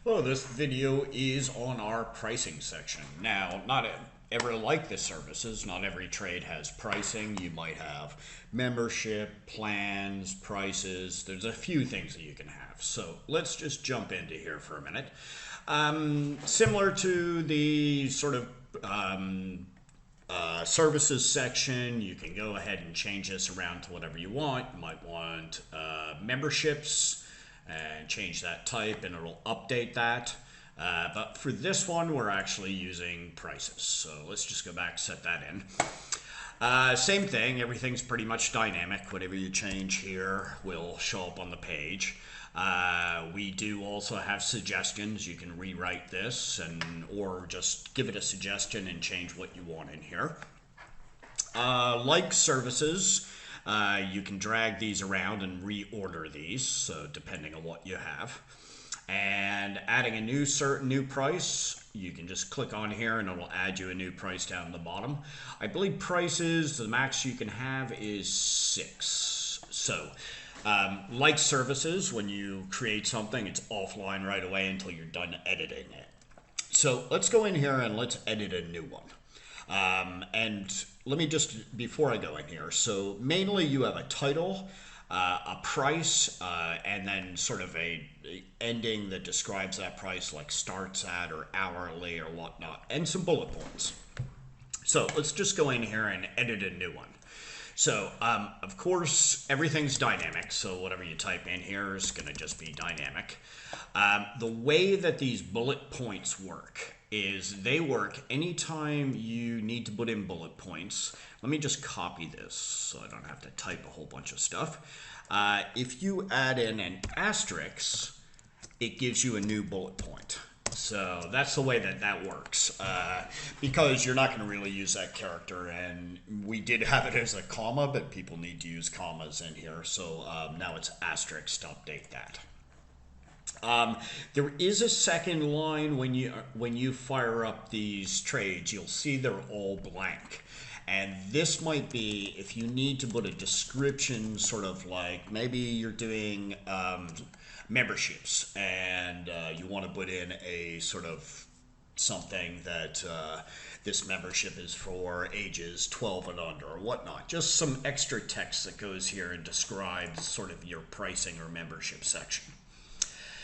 Well, this video is on our pricing section. Now, not ever like the services, not every trade has pricing. You might have membership, plans, prices. There's a few things that you can have. So let's just jump into here for a minute. Similar to the sort of services section, you can go ahead and change this around to whatever you want. You might want memberships and change that type and it'll update that. But for this one, we're actually using prices. So let's just go back, set that in. Same thing, everything's pretty much dynamic. Whatever you change here will show up on the page. We do also have suggestions. You can rewrite this or just give it a suggestion and change what you want in here. Like services, you can drag these around and reorder these, so depending on what you have. And adding a new price, you can just click on here and it'll add you a new price down the bottom. I believe prices, the max you can have is 6. So like services, when you create something, it's offline right away until you're done editing it. So let's go in here and let's edit a new one. And let me just, before I go in here, so mainly you have a title, a price, and then sort of a ending that describes that price, like starts at or hourly or whatnot, and some bullet points. So let's just go in here and edit a new one. So, of course, everything's dynamic, so whatever you type in here is going to just be dynamic. The way that these bullet points work is they work anytime you need to put in bullet points. Let me just copy this so I don't have to type a whole bunch of stuff. If you add in an asterisk, it gives you a new bullet point. So that's the way that that works, because you're not going to really use that character, and we did have it as a comma, but people need to use commas in here, so now it's asterisk to update that. There is a second line when you fire up these trades. You'll see they're all blank. And this might be if you need to put a description, sort of like maybe you're doing memberships and you want to put in a sort of something that this membership is for ages 12 and under or whatnot. Just some extra text that goes here and describes sort of your pricing or membership section.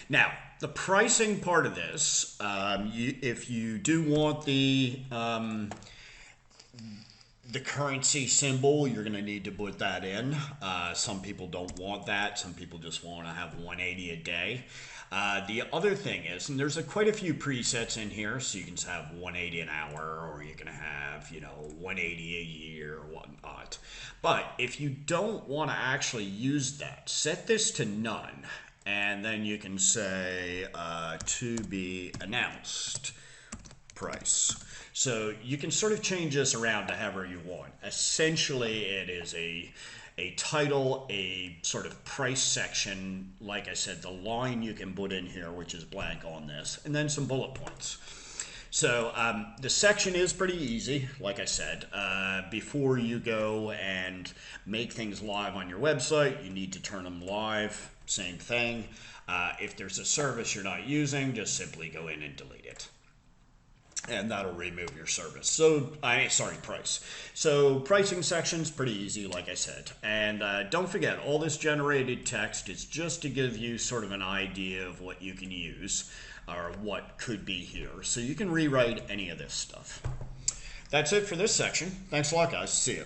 Now, the pricing part of this, if you do want the currency symbol, you're going to need to put that in. Some people don't want that. Some people just want to have 180 a day. The other thing is, and there's quite a few presets in here, so you can just have 180 an hour, or you can have, 180 a year or whatnot. But if you don't want to actually use that, set this to none. And then you can say to be announced price. So you can sort of change this around to however you want. Essentially, it is a title, a sort of price section. Like I said, the line you can put in here, which is blank on this, and then some bullet points. So the section is pretty easy, like I said. Before you go and make things live on your website, you need to turn them live. Same thing. If there's a service you're not using, just simply go in and delete it. And that'll remove your service. So, price. So pricing section's pretty easy, like I said. And don't forget, all this generated text is just to give you sort of an idea of what you can use or what could be here. So you can rewrite any of this stuff. That's it for this section. Thanks a lot, guys. See you.